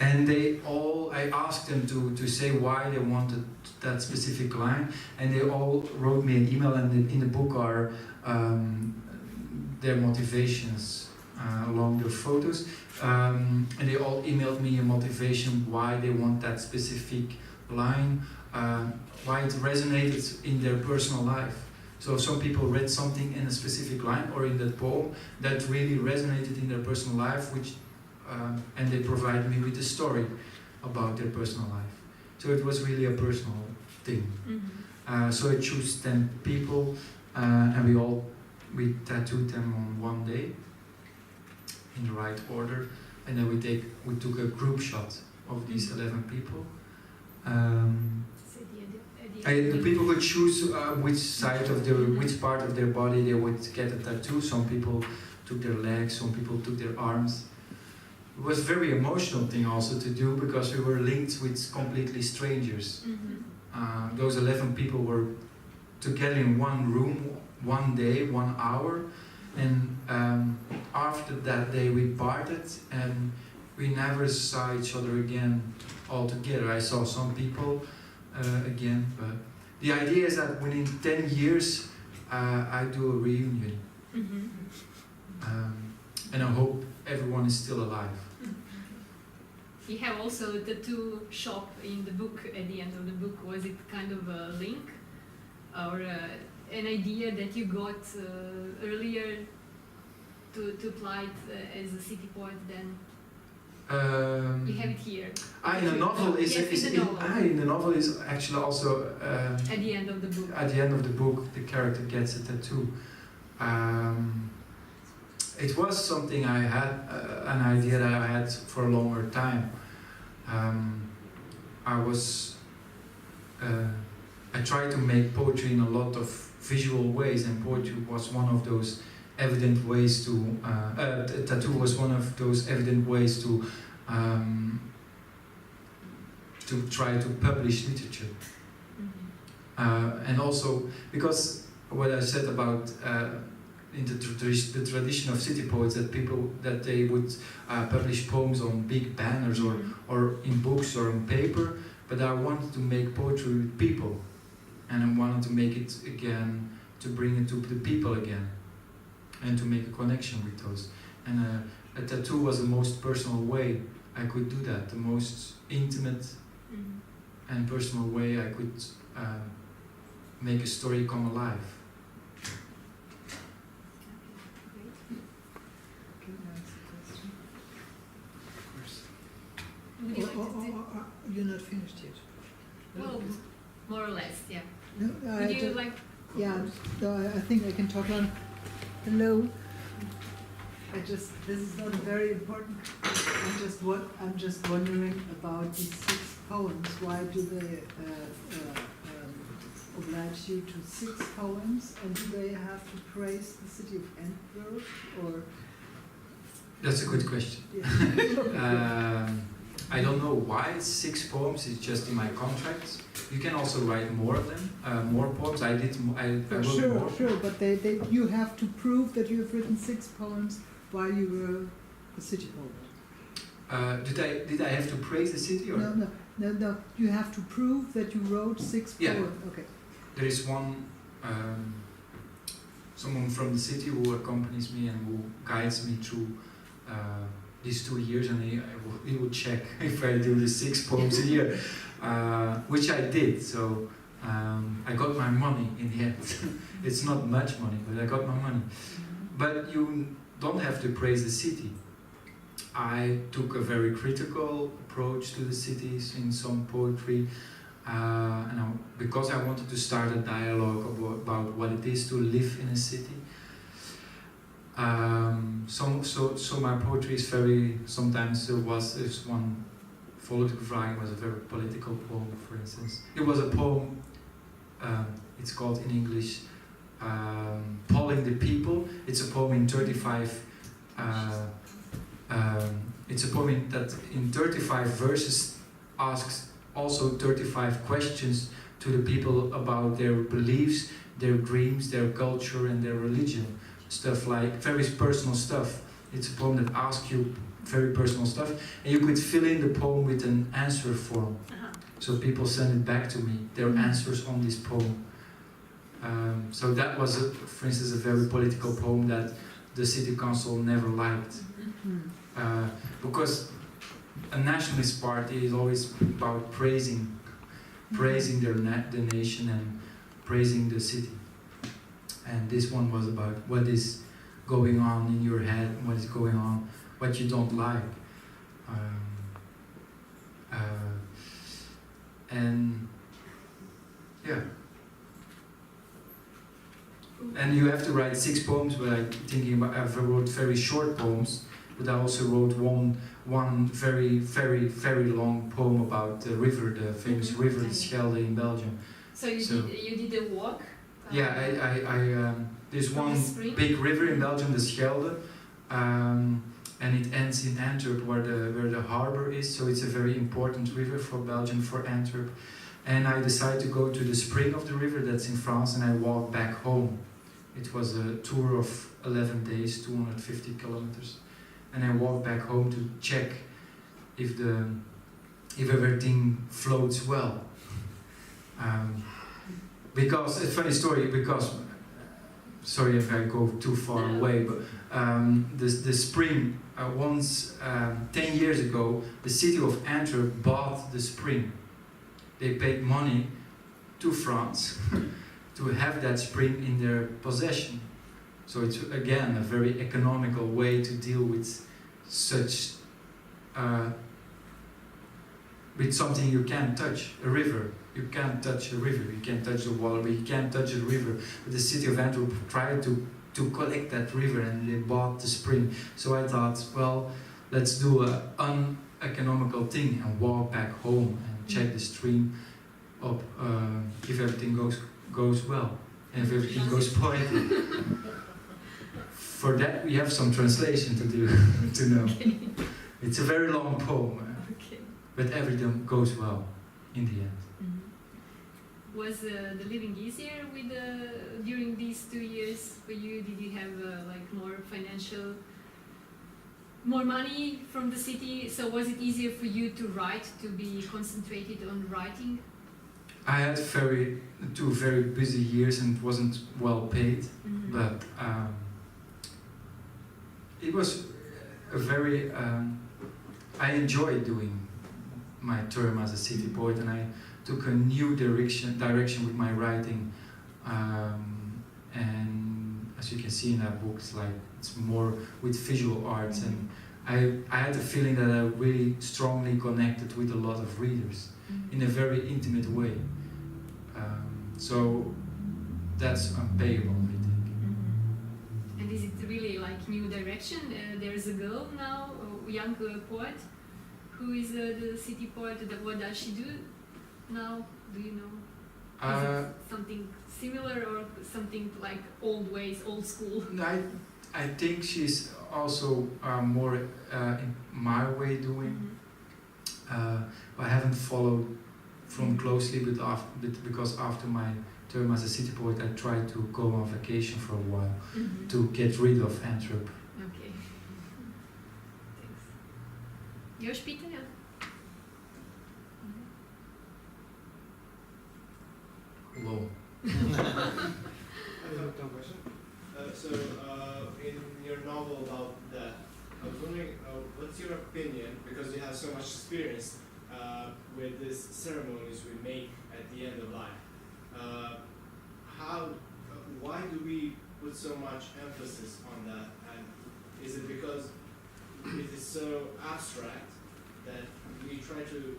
and I asked them to say why they wanted that specific line, and they all wrote me an email. And in the book are their motivations along the photos. And they all emailed me a motivation why they want that specific line, why it resonated in their personal life. So some people read something in a specific line or in that poem that really resonated in their personal life, and they provided me with a story about their personal life. So it was really a personal thing. So I chose 10 people, and we tattooed them on one day in the right order, and then we took a group shot of these 11 people. The people could choose which part of their body they would get a tattoo. Some people took their legs, some people took their arms. It was a very emotional thing also to do, because we were linked with completely strangers. Those 11 people were together in one room, one day, 1 hour, and after that day we parted, and we never saw each other again all together. I saw some people again, but the idea is that within 10 years I do a reunion, and I hope everyone is still alive. You have also the tattoo shop in the book at the end of the book. Was it kind of a link or an idea that you got earlier to apply it as a city poet then? You have it here. In the novel in the novel is actually also at the end of the book. At the end of the book, the character gets a tattoo. It was something I had, an idea that I had for a longer time. I tried to make poetry in a lot of visual ways, and poetry was one of those evident ways to, tattoo was one of those evident ways to try to publish literature. And also, because what I said about in the tradition of city poets, that they would publish poems on big banners or in books or on paper, but I wanted to make poetry with people, and I wanted to make it again, to bring it to the people again, and to make a connection with those. And a tattoo was the most personal way I could do that, the most intimate and personal way I could make a story come alive. Would you like to you're not finished yet. Well, more or less, yeah. No, Would you like? Yeah, so I think I can talk on. Hello. This is not very important. I'm just wondering about these 6 poems. Why do they oblige you to 6 poems? And do they have to praise the city of Antwerp, or? That's a good question. Yeah. I don't know why it's 6 poems. It's just in my contracts. You can also write more of them, more poems. I wrote Sure, more. sure, but you have to prove that you have written 6 poems while you were a city poet. Did I have to praise the city, or? No. You have to prove that you wrote 6 Yeah. poems. Okay. There is one, someone from the city who accompanies me and who guides me through these 2 years, and he will check if I do the 6 poems a year, which I did. So I got my money in the end. It's not much money, but I got my money. But you don't have to praise the city. I took a very critical approach to the cities in some poetry, because I wanted to start a dialogue about what it is to live in a city. So my poetry is sometimes there's one Volksbefragung was a very political poem, for instance. It was a poem, it's called in English, Polling the People. It's a poem in 35, it's a poem that in 35 verses asks also 35 questions to the people about their beliefs, their dreams, their culture and their religion. Stuff like very personal stuff. It's a poem that asks you very personal stuff, and you could fill in the poem with an answer form. So people send it back to me, their answers on this poem. So that was, for instance, a very political poem that the city council never liked. Because a nationalist party is always about praising the nation and praising the city. And this one was about what is going on in your head, what is going on, what you don't like. And yeah. And you have to write 6 poems, but I'm thinking about, I wrote very short poems, but I also wrote one very, very, very long poem about the river, the famous river, the Schelde in Belgium. So you did a walk? Yeah, there's one big river in Belgium, the Schelde, and it ends in Antwerp, where the harbor is. So it's a very important river for Belgium, for Antwerp. And I decided to go to the spring of the river that's in France, and I walked back home. It was a tour of 11 days, 250 kilometers, and I walked back home to check if everything floats well. Because a funny story. Because sorry if I go too far away, but the spring once 10 years ago, the city of Antwerp bought the spring. They paid money to France to have that spring in their possession. So it's again a very economical way to deal with such with something you can't touch, a river. You can't touch a river, you can't touch the water, but you can't touch a river. But the city of Antwerp tried to collect that river, and they bought the spring. So I thought, well, let's do an uneconomical thing and walk back home and check the stream up if everything goes well, and if everything goes poorly. For that we have some translation to do, to know. Okay. It's a very long poem, but everything goes well in the end. Was the living easier with during these 2 years for you? Did you have like more money from the city? So was it easier for you to write, to be concentrated on writing? I had 2 very busy years and wasn't well paid, but it was a very. I enjoyed doing my term as a city poet, and I took a new direction with my writing, and as you can see in that book, it's more with visual arts, and I had the feeling that I really strongly connected with a lot of readers in a very intimate way. So that's unpayable, I think. And is it really like new direction? There's a girl now, a young poet, who is the city poet. What does she do now? Do you know? Is it something similar or something like old ways, old school? I think she's also more in my way doing. I haven't followed from closely, but because after my term as a city poet, I tried to go on vacation for a while to get rid of Antwerp. Okay. Thanks. Još pitanja? Hello. I have a question. In your novel about that, I was wondering, what's your opinion, because you have so much experience with these ceremonies we make at the end of life. Why do we put so much emphasis on that? And is it because it is so abstract that we try to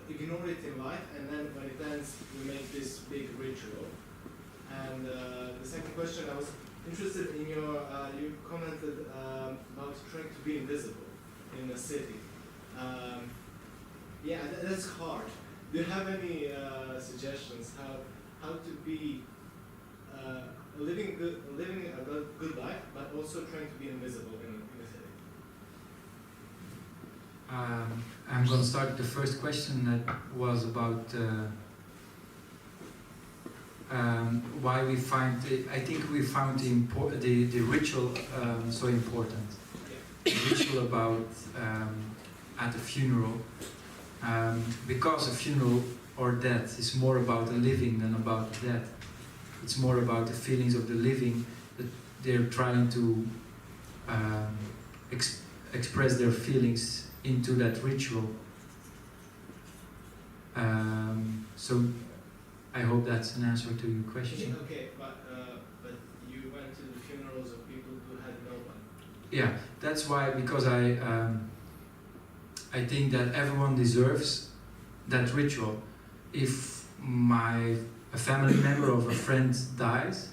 ignore it in life, and then when it ends, we make this big ritual? And the second question, I was interested in your, you commented about trying to be invisible in the city. Yeah, that's hard. Do you have any suggestions how to be living a good life, but also trying to be invisible in the city? I'm going to start the first question that was about why we find I think we found the ritual so important. The ritual about at a funeral, because a funeral or death is more about the living than about the death. It's more about the feelings of the living that they're trying to express their feelings into that ritual. So I hope that's an answer to your question. Okay, but you went to the funerals of people who had no one. Yeah, that's why, because I think that everyone deserves that ritual. If a family member or a friend dies,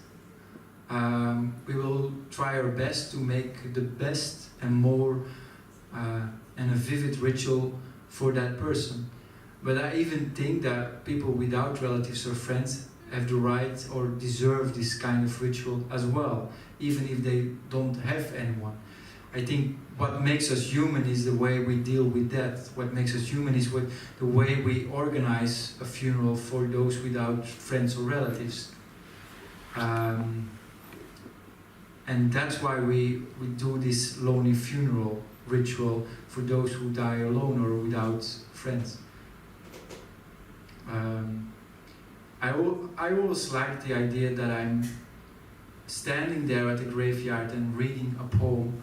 we will try our best to make the best and more and a vivid ritual for that person. But I even think that people without relatives or friends have the right or deserve this kind of ritual as well, even if they don't have anyone. I think what makes us human is the way we deal with death. What makes us human is the way we organize a funeral for those without friends or relatives. And that's why we do this lonely funeral ritual for those who die alone or without friends. I always like the idea that I'm standing there at the graveyard and reading a poem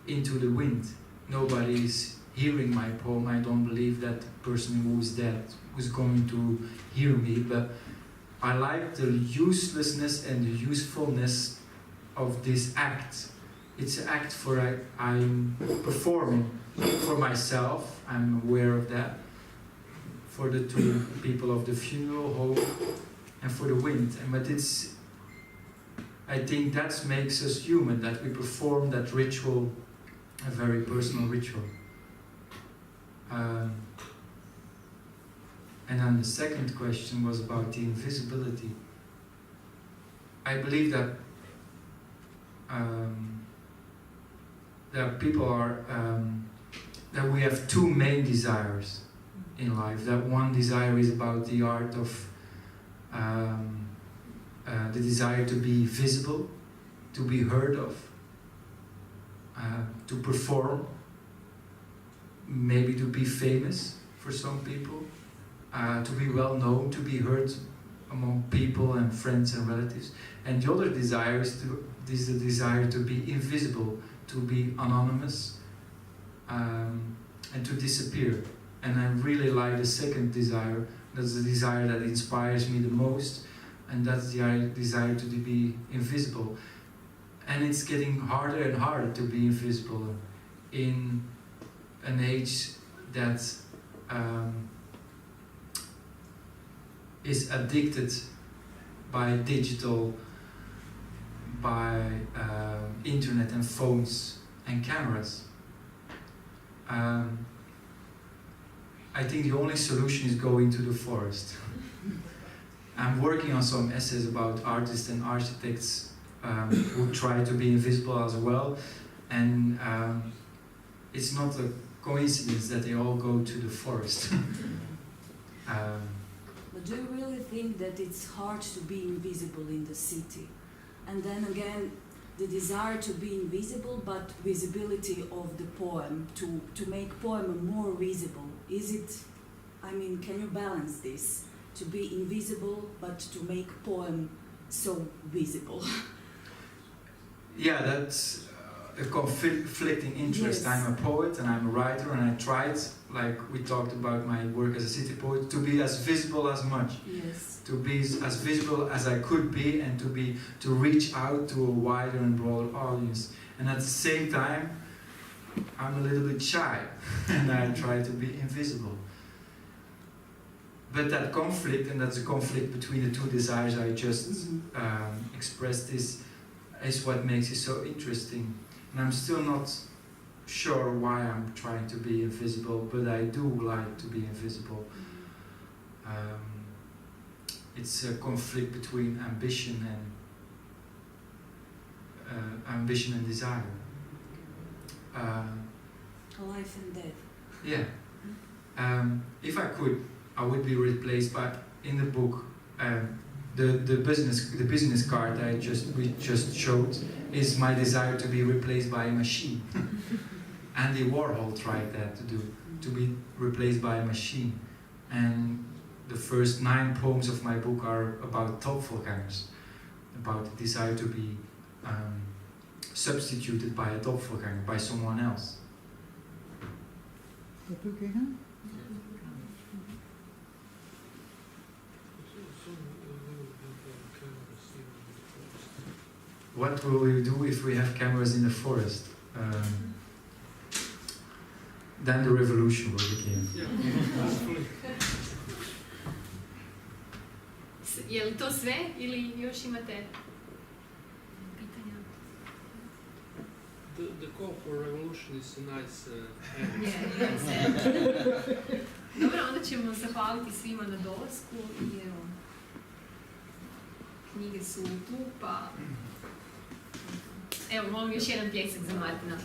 into the wind. Nobody is hearing my poem. I don't believe that the person who is dead was going to hear me, but I like the uselessness and the usefulness of this act. It's an act I'm performing for myself, I'm aware of that, for the two people of the funeral home and for the wind. But I think that makes us human, that we perform that ritual, a very personal ritual. And then the second question was about the invisibility. I believe that people are that we have two main desires in life. That one desire is about the art of the desire to be visible, to be heard of, to perform, maybe to be famous for some people, to be well known, to be heard among people and friends and relatives. And the other desire is the desire to be invisible, to be anonymous, and to disappear. And I really like the second desire. That's the desire that inspires me the most, and that's the desire to be invisible. And it's getting harder and harder to be invisible in an age that is addicted by digital, by internet and phones and cameras. I think the only solution is going to the forest. I'm working on some essays about artists and architects who try to be invisible as well, and it's not a coincidence that they all go to the forest. But do you really think that it's hard to be invisible in the city? And then again, the desire to be invisible, but visibility of the poem, to make poem more visible. Is it, can you balance this? To be invisible, but to make poem so visible? Yeah, that's a conflicting interest. Yes. I'm a poet and I'm a writer, and I tried, like we talked about my work as a city poet, to be as visible as much. Yes. To be as visible as I could be, and to reach out to a wider and broader audience. And at the same time, I'm a little bit shy and I try to be invisible. But that conflict, and that's a conflict between the two desires I just expressed, is what makes it so interesting. And I'm still not sure why I'm trying to be invisible, but I do like to be invisible. It's a conflict between ambition and desire. Life and death. Yeah. If I could, I would be replaced by, in the book, the business card we just showed is my desire to be replaced by a machine. Andy Warhol tried that to be replaced by a machine. And the first 9 poems of my book are about doppelgangers, about the desire to be substituted by a doppelganger, by someone else. Doppelganger? What will we do if we have cameras in the forest? Then the revolution will begin. Je li to sve ili još imate pitanja? The call for revolution is a nice Dobro, onda ćemo zahvaliti svima na dolasku i evo, knjige su tu, pa evo, molim još jedan pljesak za Maartena.